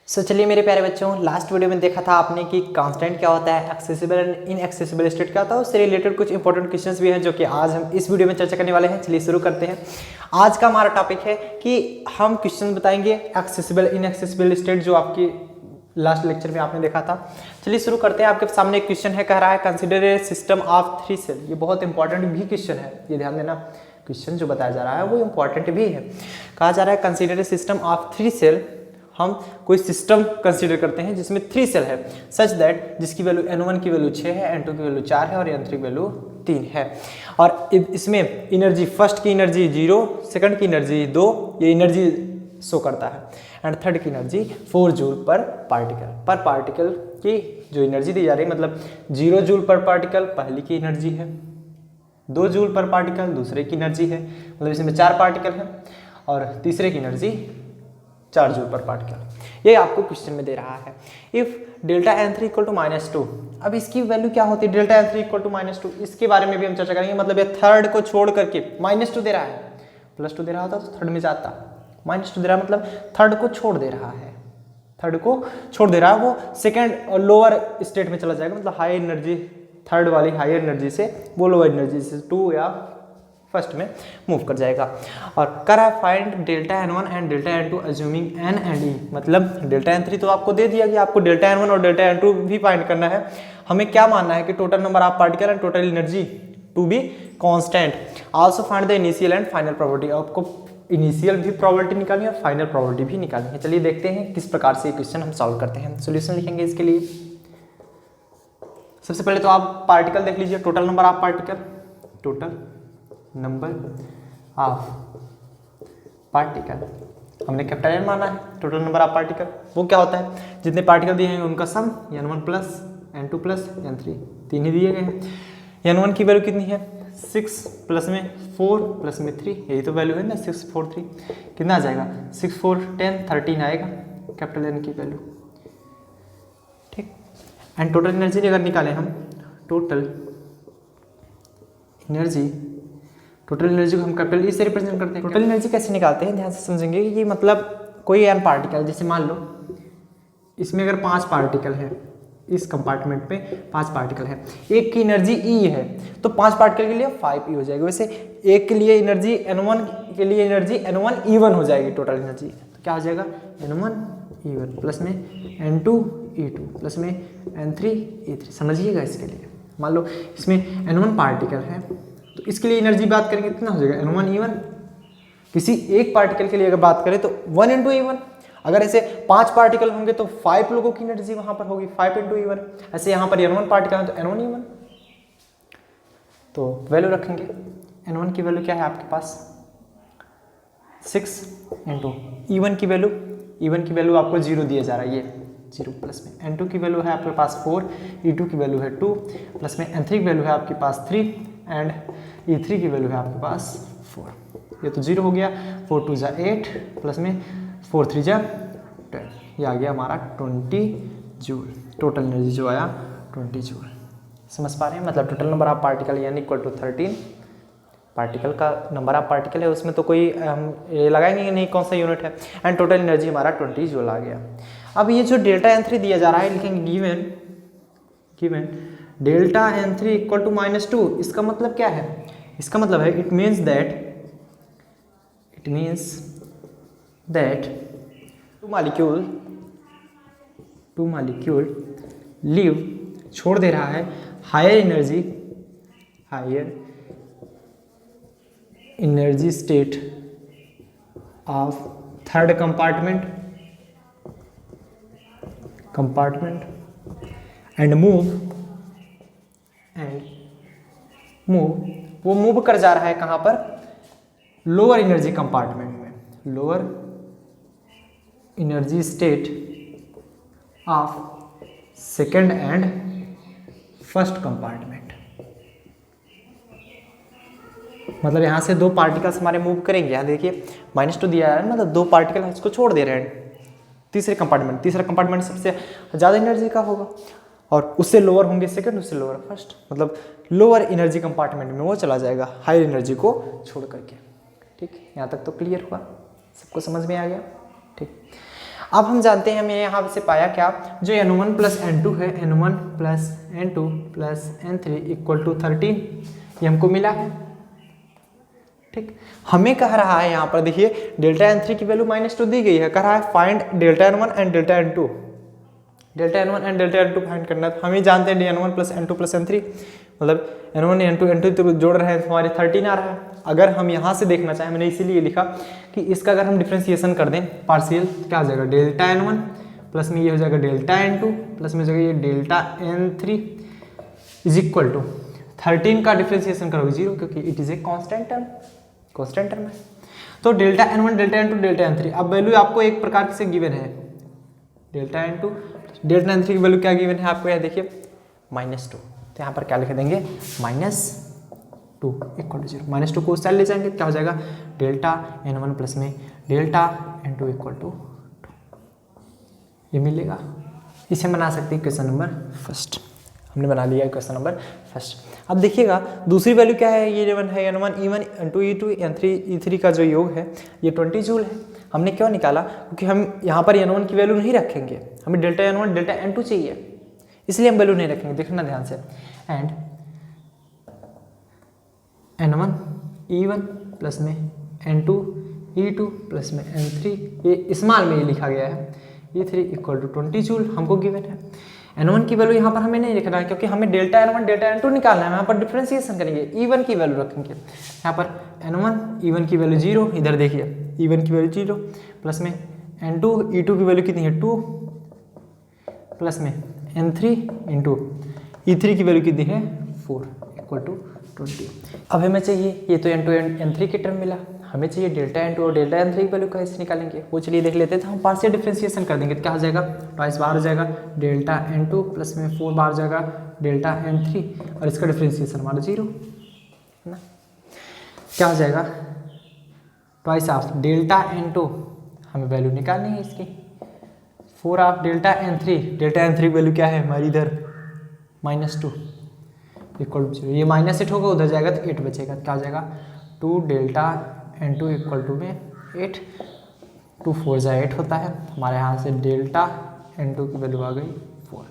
चलिए मेरे प्यारे बच्चों, लास्ट वीडियो में देखा था आपने कि कांस्टेंट क्या होता है, एक्सेसिबल एंड इनएक्सेसिबल स्टेट क्या होता है, उससे रिलेटेड कुछ इंपॉर्टेंट क्वेश्चंस भी हैं जो कि आज हम इस वीडियो में चर्चा करने वाले हैं। चलिए शुरू करते हैं। आज का हमारा टॉपिक है कि हम क्वेश्चन बताएंगे एक्सेसिबल इनएक्सेसिबल स्टेट, जो आपकी लास्ट लेक्चर में आपने देखा था। चलिए शुरू करते हैं। आपके सामने एक क्वेश्चन है, कह रहा है consider a system of 3 cell. ये बहुत इंपॉर्टेंट भी क्वेश्चन है, ये ध्यान देना। क्वेश्चन जो बताया जा रहा है वो इंपॉर्टेंट भी है। कहा जा रहा है consider a system of 3 cell. हम कोई सिस्टम कंसीडर करते हैं जिसमें 3 सेल है, सच दैट जिसकी वैल्यू n1 की वैल्यू 6 है, n2 की वैल्यू 4 है और n3 की वैल्यू 3 है। और इसमें एनर्जी, फर्स्ट की एनर्जी 0, सेकंड की एनर्जी 2, ये एनर्जी शो करता है, एंड थर्ड की एनर्जी 4 जूल पर पार्टिकल की जो एनर्जी दी जा रही है, मतलब 0 जूल पर पार्टिकल पहली की एनर्जी है, 2 जूल पर पार्टिकल दूसरे की एनर्जी है, मतलब इसमें 4 पार्टिकल है, और तीसरे की एनर्जी 4 जूल पर पार्टिकल। ये आपको क्वेश्चन में दे रहा है। If delta n3 equal to -2, अब इसकी वैल्यू क्या होती है डेल्टा n3 इक्वल टू -2, इसके बारे में भी हम चर्चा करेंगे। मतलब ये थर्ड को छोड़ करके -2 दे रहा है, +2 दे रहा होता तो थर्ड में जाता, -2 दे रहा है मतलब थर्ड को छोड़ दे रहा है, थर्ड को छोड़ दे रहा है, वो सेकेंड और लोअर स्टेट में चला जाएगा, मतलब हाई एनर्जी, थर्ड वाली हायर एनर्जी से वो लोअर एनर्जी से 2 या फर्स्ट में मूव कर जाएगा। और कर find delta n1 and delta n2 assuming n and e, मतलब डेल्टा n3 तो आपको दे दिया कि आपको डेल्टा n1 और डेल्टा n2 भी फाइंड करना है। हमें क्या मानना है कि total number of particle and total energy to be constant. Also find the initial and final probability. आपको इनिशियल भी प्रोबेबिलिटी निकालनी है और फाइनल प्रोबेबिलिटी भी निकालनी है। चलिए देखते हैं किस प्रकार से ये क्वेश्चन हम सॉल्व करते हैं। सोल्यूशन लिखेंगे इसके लिए। सबसे पहले तो आप पार्टिकल देख लीजिए, total number of particle, total number of particle हमने कैपिटल N माना है। टोटल नंबर ऑफ पार्टिकल वो क्या होता है, जितने पार्टिकल दिए हैं उनका सम, n1 plus n2 plus n3, 3 ही दिए गए हैं। n1 की वैल्यू कितनी है 6 प्लस में 4 प्लस में 3, यही तो वैल्यू है ना 6 4 3, कितना आ जाएगा 6 4 10 13 आएगा कैपिटल N की वैल्यू, ठीक। एंड टोटल एनर्जी अगर निकालें हम, टोटल एनर्जी को हम कैपिटल E से रिप्रेजेंट करते हैं। टोटल एनर्जी कैसे निकालते हैं ध्यान से समझेंगे कि मतलब कोई n पार्टिकल, जैसे मान लो इसमें अगर 5 पार्टिकल है, इस कंपार्टमेंट में 5 पार्टिकल है, एक की एनर्जी E है तो 5 पार्टिकल के लिए 5E हो जाएगी। वैसे एक के लिए एनर्जी n1 के लिए एनर्जी n1 E1 हो जाएगी टोटल एनर्जी, तो क्या हो जाएगा n1 E1 प्लस में n2 E2 प्लस में n3 E3। समझिएगा इसके लिए, मान लो इसमें n1 पार्टिकल है तो इसके लिए एनर्जी बात करेंगे कितना हो जाएगा n1 E1। किसी एक पार्टिकल के लिए अगर बात करें तो 1 × E1। अगर ऐसे 5 पार्टिकल होंगे तो 5 लोगों की एनर्जी वहां पर होगी 5 × E1। ऐसे यहाँ पर n1 पार्टिकल है तो n1 E1। तो वैल्यू रखेंगे, n1 की वैल्यू क्या है आपके पास 6 × E1 की वैल्यू आपको 0 दिया जा रहा है, ये 0 प्लस में n2 की वैल्यू है आपके पास 4, E2 की वैल्यू है 2 प्लस में n3 की वैल्यू है आपके पास 3 एंड E3 की वैल्यू है आपके पास 4। ये तो 0 हो गया, 4 2 जा 8 प्लस में 4 3 जा 10, ये आ गया हमारा 20 जूल। टोटल एनर्जी जो आया 20 जूल। समझ पा रहे हैं, मतलब टोटल नंबर ऑफ पार्टिकल यानी इक्वल टू 13, पार्टिकल का नंबर ऑफ पार्टिकल है उसमें तो कोई हम लगाएंगे नहीं कौन सा यूनिट है, एंड टोटल एनर्जी हमारा 20 जूल आ गया। अब ये जो डेल्टा n3 दिया जा रहा है लिखेंगे given delta n3 equal to -2। इसका मतलब क्या है, इसका मतलब है it means that two molecule leave, छोड़ दे रहा है higher energy state of third compartment and वो मूव कर जा रहा है कहाँ पर, लोअर एनर्जी कंपार्टमेंट में, lower energy state of second and first compartment. मतलब यहाँ से 2 पार्टिकल्स हमारे मूव करेंगे। यहाँ देखिए -2 दिया है, मतलब 2 पार्टिकल इसको छोड़ दे रहे हैं तीसरा कंपार्टमेंट सबसे ज़्यादा एनर्जी का होगा और उससे लोअर होंगे सेकंड, उससे लोअर फर्स्ट, मतलब लोअर एनर्जी कंपार्टमेंट में वो चला जाएगा हाई एनर्जी को छोड़ करके। ठीक, यहाँ तक तो क्लियर हुआ, सबको समझ में आ गया। ठीक, अब हम जानते हैं, हमने यहाँ से पाया क्या, जो n1 प्लस n2 है, n1 plus n2 plus n3 equal to 13, ये हमको मिला है। ठीक, हमें कह रहा है यहाँ पर देखिए डेल्टा n3 की वैल्यू -2 दी गई है, कह रहा है find delta n1 and delta n2, delta n1 and delta n2 find करना है। तो हम ही जानते हैं n1 plus n2 plus n3 मतलब n1 n2 तो जोड़ रहे हैं तो हमारे 13 आ रहा है। अगर हम यहाँ से देखना चाहें, मैंने इसीलिए लिखा कि इसका अगर हम डिफ्रेंसिएशन कर दें पार्शियल, क्या हो जाएगा, डेल्टा n1 प्लस में ये हो जाएगा डेल्टा n2 प्लस में हो जाएगा ये delta n3 is equal to 13 का डिफ्रेंसिएशन करोगे 0, क्योंकि it is a constant term है। तो delta n1 delta n2 delta n3, अब वैल्यू आपको एक प्रकार से गिवन है, डेल्टा n2 डेल्टा n3 की वैल्यू क्या गिवन है आपको, यह देखिए -2, तो यहाँ पर क्या लिख देंगे -2 इक्वल टू 0, -2 को उस साइड ले जाएंगे, क्या हो जाएगा डेल्टा n1 प्लस में डेल्टा n2 इक्वल टू 2, ये मिलेगा। इसे बना सकते हैं क्वेश्चन नंबर फर्स्ट, हमने बना लिया क्वेश्चन नंबर फर्स्ट। अब देखिएगा दूसरी वैल्यू क्या है, ये जो है n1 E1 n2 E2 n3 E3 का जो योग है ये 20 जूल है। हमने क्यों निकाला, क्योंकि हम यहाँ पर n1 की वैल्यू नहीं रखेंगे, हमें डेल्टा n1 डेल्टा n2 चाहिए, इसलिए हम वैल्यू नहीं रखेंगे, देखना ध्यान से। एंड n1 E1 प्लस में n2 E2 प्लस में n3, ये स्मॉल में ये लिखा गया है, E3 इक्वल टू 20 जूल हमको गिवन है। n1 की वैल्यू यहाँ पर हमें नहीं लिखना है, क्योंकि हमें डेल्टा n1 डेल्टा n2 निकालना है, यहाँ पर डिफ्रेंसिएशन करेंगे, E1 की वैल्यू रखेंगे। यहाँ पर n1 E1 की वैल्यू 0, इधर देखिए E1 की वैल्यू 0 प्लस में n2 E2 की वैल्यू कितनी है 2 प्लस में n3 इंटू E3 की वैल्यू कितनी है 4 इक्वल टू 20। अब हमें चाहिए, ये तो n2 n3 की टर्म मिला, हमें चाहिए डेल्टा n2 और डेल्टा n3 की वैल्यू कैसे निकालेंगे, वो चलिए देख लेते हैं। तो हम पार्शियल डिफ्रेंसिएशन कर देंगे, तो क्या हो जाएगा, ट्वाइस बार हो जाएगा डेल्टा n2 प्लस में 4 बार हो जाएगा डेल्टा n3, और इसका डिफ्रेंसिएशन हमारा 0 है ना, क्या हो जाएगा ट्वाइस ऑफ डेल्टा n2, हमें वैल्यू निकालनी है इसकी, 4 of delta n3, delta n3 की वैल्यू क्या है हमारी इधर -2 इक्वल टू 0, ये -8 होगा, उधर जाएगा तो 8 बचेगा, क्या हो जाएगा 2 डेल्टा n2 इक्वल टू में 8, 2 4 जा 8 होता है, हमारे यहाँ से डेल्टा n2 की वैल्यू आ गई 4।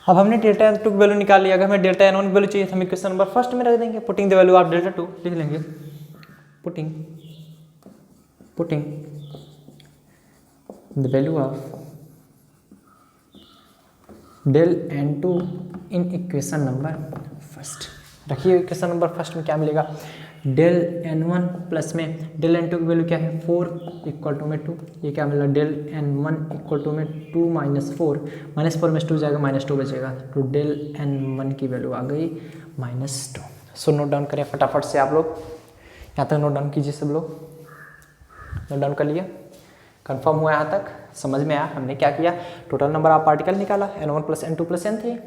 अब हमने डेल्टा n2 की वैल्यू निकाल लिया, अगर हमें डेल्टा n1 की वैल्यू चाहिए तो हम क्वेश्चन नंबर फर्स्ट में रख देंगे, putting the value of delta 2 लिख लेंगे, putting the value of del n2 in equation number first. रखिए इक्वेशन नंबर फर्स्ट में क्या मिलेगा, डेल n1 प्लस में डेल n2 की वैल्यू क्या है 4 इक्वल टू में 2, ये क्या मिला डेल n1 इक्वल टू में 2 -4 में 2 जाएगा -2 बचेगा, तो डेल n1 की वैल्यू आ गई -2। सो नोट डाउन करें फटाफट से आप लोग, यहाँ तक नोट डाउन कीजिए, सब लोग नोट डाउन कर लिया, कंफर्म हुआ यहाँ तक, समझ में आया हमने क्या किया, टोटल नंबर ऑफ पार्टिकल निकाला n1 plus n2 plus n3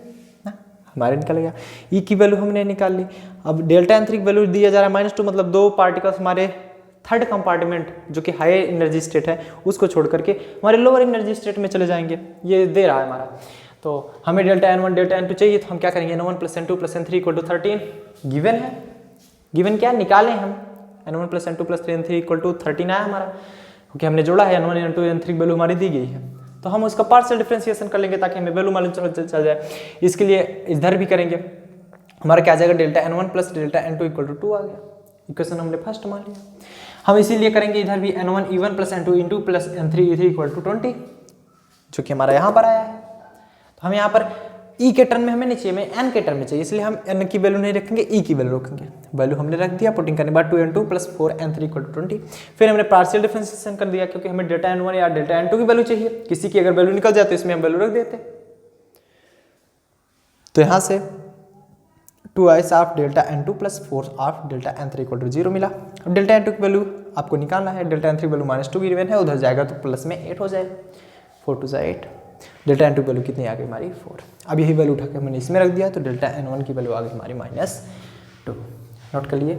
ना, हमारे निकल गया। ई की वैल्यू हमने निकाल ली। अब डेल्टा n3 की वैल्यू दिया जा रहा है -2, मतलब 2 पार्टिकल्स हमारे थर्ड कंपार्टमेंट जो कि हाई एनर्जी स्टेट है उसको छोड़ करके हमारे लोअर एनर्जी स्टेट में चले जाएंगे, ये दे रहा है हमारा। तो हमें डेल्टा n1 डेल्टा n2 चाहिए, तो हम क्या करेंगे n1 plus n2 plus n3 equal to 13, given है, गिवन क्या निकालें हम, n1 plus n2 plus n3 equal to 13 आया हमारा, क्योंकि हमने जोड़ा है n1 n2 n3 की वैल्यू हमारी दी गई है, तो हम उसका पार्शियल डिफरेंशिएशन कर लेंगे ताकि हमें वैल्यू मालूम चल जाए। इसके लिए इधर भी करेंगे, हमारा क्या आ जाएगा delta n1 plus delta n2 equal to 2 आ गया, इक्वेशन हमने फर्स्ट मान लिया। हम इसीलिए करेंगे इधर भी n1 E1 plus n2 E2 plus n3 E3 equal to 20, जो कि हमारा यहाँ पर आया है। तो हम यहाँ पर E के टर्म में हमें नहीं चाहिए, हमें n के टर्म में चाहिए, इसलिए हम n की वैल्यू नहीं रखेंगे, E की वैल्यू रखेंगे। वैल्यू हमने रख दिया, पुटिंग करने के बाद 2n2 plus 4n3 equal to 20। फिर हमने पार्शियल डिफरेंशिएशन कर दिया, क्योंकि हमें डेल्टा n1 या डेल्टा n2 की वैल्यू चाहिए, किसी की अगर वैल्यू निकल जाए तो इसमें हम वैल्यू रख देते। तो यहाँ से 2i of delta n2 plus 4 of delta n3 equal to 0 मिला। अब डेल्टा n2 की वैल्यू आपको निकालना है, डेल्टा n3 की वैल्यू -2 गिवन है, उधर जाएगा तो प्लस में 8 हो जाएगा, 4 2 8, डेल्टा n2 की वैल्यू कितनी आ गई हमारी 4। अब यही वैल्यू उठा के मैंने इसमें रख दिया, तो डेल्टा n1 की वैल्यू आ गई हमारी -2। नोट कर लिए,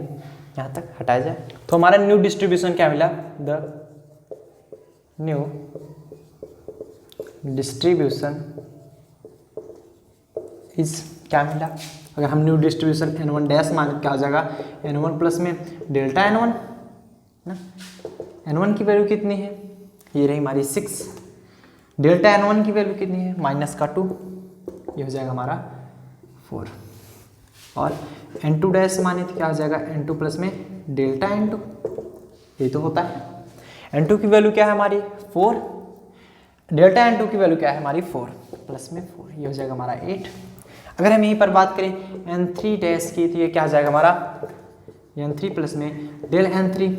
यहाँ तक हटाया जाए। तो हमारा न्यू डिस्ट्रीब्यूशन क्या मिला, द न्यू डिस्ट्रीब्यूशन इज क्या मिला, अगर हम न्यू डिस्ट्रीब्यूशन n1 डैश मान क्या हो जाएगा, n1 प्लस में डेल्टा n1 ना, n1 की वैल्यू कितनी है ये रही हमारी 6। डेल्टा n1 की वैल्यू कितनी है, -2, ये हो जाएगा हमारा 4। और n2 डैश माने तो क्या हो जाएगा, n2 प्लस में डेल्टा n2, ये तो होता है। n2 की वैल्यू क्या है हमारी 4, डेल्टा n2 की वैल्यू क्या है हमारी 4 प्लस में 4, ये हो जाएगा हमारा 8। अगर हम यहीं पर बात करें n3 डैश की तो ये क्या हो जाएगा हमारा n3 प्लस में डेल n3,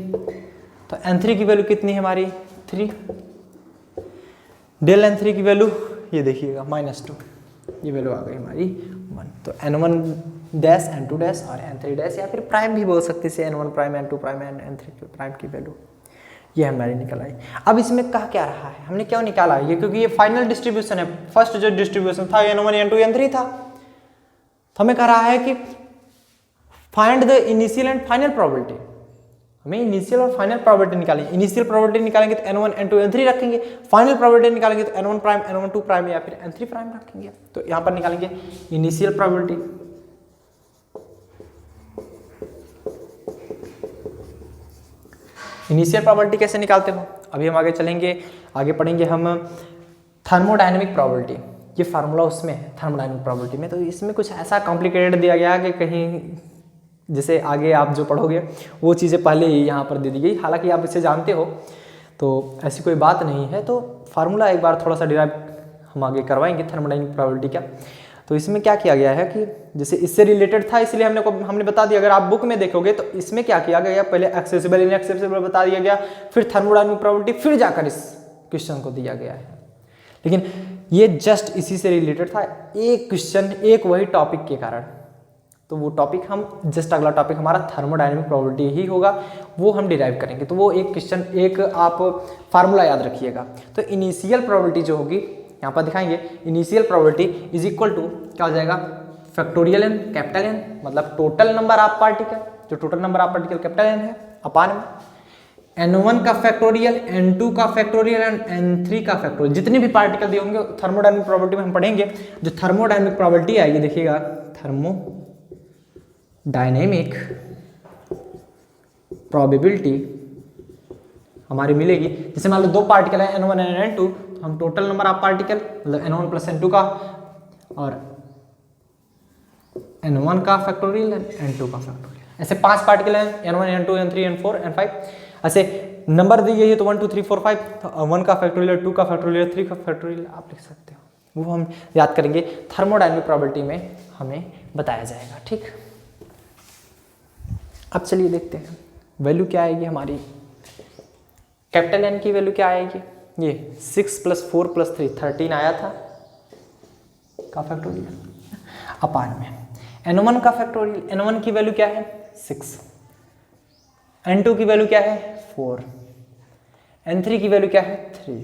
तो n3 की वैल्यू कितनी है हमारी 3, डेल n3 की वैल्यू ये देखिएगा -2, ये वैल्यू आ गई हमारी 1। तो n1 डैश n2 डैश और n3 डैश या फिर प्राइम भी बोल सकते हैं, n1 prime n2 prime n3 prime की वैल्यू ये हमारी निकल आई। अब इसमें कहा क्या रहा है, हमने क्यों निकाला ये, क्योंकि ये फाइनल डिस्ट्रीब्यूशन है। फर्स्ट जो डिस्ट्रीब्यूशन था n1 n2 n3 था, तो हमें कह रहा है कि find the initial and final probability. हमें इनिशियल और फाइनल प्रोबेबिलिटी निकालेंगे। इनिशियल प्रोबेबिलिटी निकालेंगे तो n1 n2 n3 रखेंगे, फाइनल प्रोबेबिलिटी निकालेंगे तो n1 प्राइम n1 2 प्राइम या फिर n3 प्राइम रखेंगे। तो यहाँ पर निकालेंगे इनिशियल प्रोबेबिलिटी, इनिशियल प्रोबेबिलिटी कैसे निकालते हो अभी हम आगे चलेंगे, आगे पढ़ेंगे हम थर्मोडायनेमिक प्रोबेबिलिटी। ये फार्मूला उसमें है थर्मोडायनेमिक प्रोबेबिलिटी में, तो इसमें कुछ ऐसा कॉम्प्लिकेटेड दिया गया कि कहीं जैसे आगे आप जो पढ़ोगे वो चीज़ें पहले ही यहाँ पर दे दी गई, हालांकि आप इसे जानते हो तो ऐसी कोई बात नहीं है। तो फार्मूला एक बार थोड़ा सा डिराइव हम आगे करवाएंगे थर्मोडायनेमिक प्रोबेबिलिटी का। तो इसमें क्या किया गया है कि जैसे इससे रिलेटेड था इसलिए हमने बता दिया। अगर आप बुक में देखोगे तो इसमें क्या किया गया, पहले एक्सेसिबल इनएक्सेसिबल बता दिया गया, फिर थर्मोडायनेमिक प्रोबेबिलिटी, फिर जाकर इस क्वेश्चन को दिया गया है। लेकिन ये जस्ट इसी से रिलेटेड था, एक क्वेश्चन एक वही टॉपिक के कारण। तो वो टॉपिक हम जस्ट अगला टॉपिक हमारा थर्मोडायनेमिक प्रोबेबिलिटी ही होगा, वो हम डिराइव करेंगे। तो वो एक क्वेश्चन एक आप फार्मूला याद रखिएगा। तो इनिशियल प्रोबेबिलिटी जो होगी यहाँ पर दिखाएंगे, initial probability is equal to क्या हो जाएगा, फैक्टोरियल एन कैपिटल एन, मतलब टोटल नंबर ऑफ पार्टिकल, जो total number of particle capital N है, अपान में n1 का फैक्टोरियल, n2 का फैक्टोरियल एंड n3 का फैक्टोरियल। जितने भी पार्टिकल दिए होंगे थर्मोडायनेमिक प्रोबेबिलिटी में हम पढ़ेंगे। जो थर्मोडायनेमिक प्रोबेबिलिटी आएगी देखिएगा, थर्मोडायनेमिक प्रोबेबिलिटी हमारी मिलेगी। जैसे मान लो दो पार्टिकल है n1 एंड n2, हम टोटल नंबर ऑफ पार्टिकल मतलब n1 प्लस n2 का और n1 का फैक्टोरियल एंड n2 का फैक्टोरियल, ऐसे 5 पार्टिकल हैं n1 n2 n3 n4 n5, ऐसे नंबर दी गई है तो 1 2 3 4 5, तो 1 का फैक्टोरियल 2 का फैक्टोरियल 3 का फैक्टोरियल आप लिख सकते हो, वो हम याद करेंगे थर्मोडायनेमिक प्रोबेबिलिटी में हमें बताया जाएगा। ठीक, अब चलिए देखते हैं वैल्यू क्या आएगी हमारी। कैपिटल एन की वैल्यू क्या आएगी, ये 6 + 4 + 3 13 आया था का फैक्टोरियल, अपान में n1 का फैक्टोरियल, n1 की वैल्यू क्या है 6, n2 की वैल्यू क्या है 4, n3 की वैल्यू क्या है 3।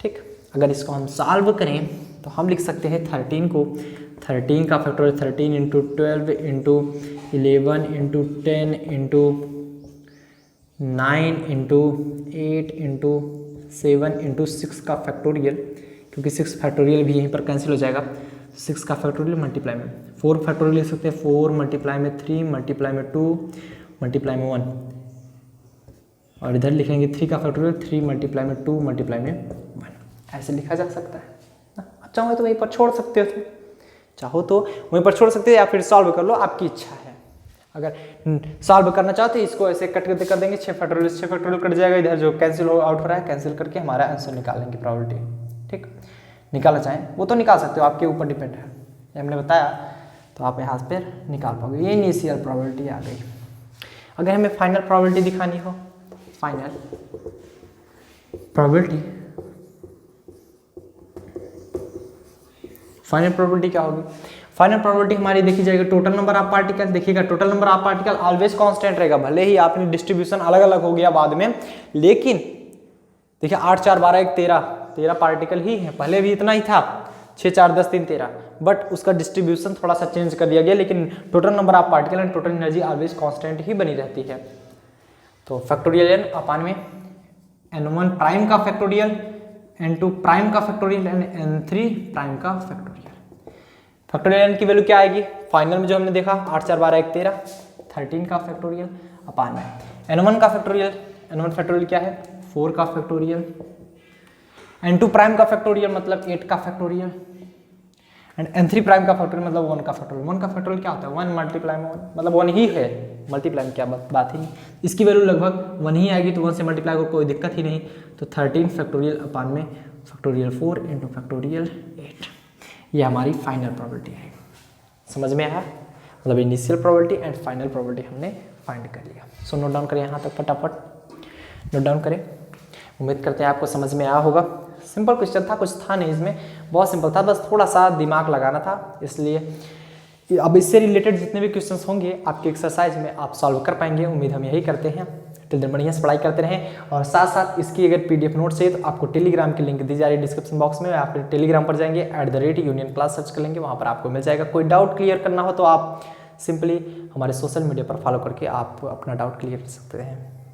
ठीक, अगर इसको हम सॉल्व करें तो हम लिख सकते हैं 13 को, 13 का फैक्टोरियल 13 × 12 × 11 × 10 × 9 × 8 × 7 × 6 का फैक्टोरियल, क्योंकि 6 फैक्टोरियल भी यहीं पर कैंसिल हो जाएगा, 6 का फैक्टोरियल मल्टीप्लाई में 4 फैक्टोरियल लिख सकते हैं, 4 मल्टीप्लाई में 3 मल्टीप्लाई में 2 मल्टीप्लाई में 1, और इधर लिखेंगे 3 का फैक्टोरियल 3 मल्टीप्लाई में 2 मल्टीप्लाई में 1, ऐसे लिखा जा सकता है। आप चाहो तो वहीं पर छोड़ सकते हो, चाहो तो वहीं पर छोड़ सकते हो या फिर सॉल्व कर लो, आपकी इच्छा है। अगर सॉल्व करना चाहते हैं इसको ऐसे कट कर देंगे, 6 फैक्टोरियल कट जाएगा, इधर जो कैंसिल आउट हो रहा है कैंसिल करके हमारा आंसर निकालेंगे प्रोबेबिलिटी। ठीक, निकालना चाहें वो तो निकाल सकते हो, आपके ऊपर डिपेंड है, हमने बताया तो आप यहाँ पर निकाल पाओगे। ये इनिशियल प्रोबेबिलिटी आ गई। अगर हमें फाइनल प्रोबेबिलिटी दिखानी हो, फाइनल प्रोबेबिलिटी, फाइनल प्रोबेबिलिटी क्या होगी, फाइनल प्रोबेबिलिटी हमारी देखी जाएगी टोटल नंबर ऑफ पार्टिकल। देखिएगा total number of particle always constant रहेगा, भले ही आपने डिस्ट्रीब्यूशन अलग अलग हो गया बाद में, लेकिन देखिए 8 4 12 1 13 पार्टिकल ही है, पहले भी इतना ही था 6 4 10 3 13, बट उसका डिस्ट्रीब्यूशन थोड़ा सा चेंज कर दिया गया, लेकिन total number of particle and total energy always constant ही बनी रहती है। तो फैक्टोरियल n अपान में n1 प्राइम का फैक्टोरियल, n2 प्राइम का फैक्टोरियल एंड n3 प्राइम का फैक्टोरियल। फैक्टोरियल n की वैल्यू क्या आएगी, फाइनल में जो हमने देखा 8 4 12 1 13 का फैक्टोरियल अपान में n1 का फैक्टोरियल, n1 फैक्टोरियल क्या है 4 का फैक्टोरियल, n2 प्राइम का फैक्टोरियल मतलब 8 का फैक्टोरियल, एंड n3 प्राइम का फैक्टोरियल मतलब 1 का फैक्टोरियल। 1 का फैक्टोरियल क्या होता है? 1 मल्टीप्लाई में 1, मतलब 1 ही है, मल्टीप्लाई में क्या बात ही नहीं। इसकी वैल्यू लगभग 1 ही आएगी, तो 1 से मल्टीप्लाई को कोई दिक्कत ही नहीं। तो 13 फैक्टोरियल अपान में फैक्टोरियल 4 इंटू फैक्टोरियल 8, ये हमारी फाइनल प्रोबेबिलिटी है। समझ में आया? मतलब initial probability and final probability हमने फाइंड कर लिया। सो नोट डाउन करें यहाँ तक, फटाफट नोट डाउन करें। उम्मीद करते हैं आपको समझ में आया होगा। सिंपल क्वेश्चन था, कुछ था नहीं इसमें, बहुत सिंपल था, बस थोड़ा सा दिमाग लगाना था। इसलिए अब इससे रिलेटेड जितने भी क्वेश्चंस होंगे आपके एक्सरसाइज में आप सॉल्व कर पाएंगे, उम्मीद हम यही करते हैं। टिल दिन बढ़िया से पढ़ाई करते रहें, और साथ साथ इसकी अगर PDF नोट चाहिए तो आपको टेलीग्राम की लिंक दी जा रही है डिस्क्रिप्शन बॉक्स में। आप टेलीग्राम पर जाएंगे, @union class सर्च कर लेंगे, वहाँ पर आपको मिल जाएगा। कोई डाउट क्लियर करना हो तो आप सिंपली हमारे सोशल मीडिया पर फॉलो करके आप अपना डाउट क्लियर कर सकते हैं।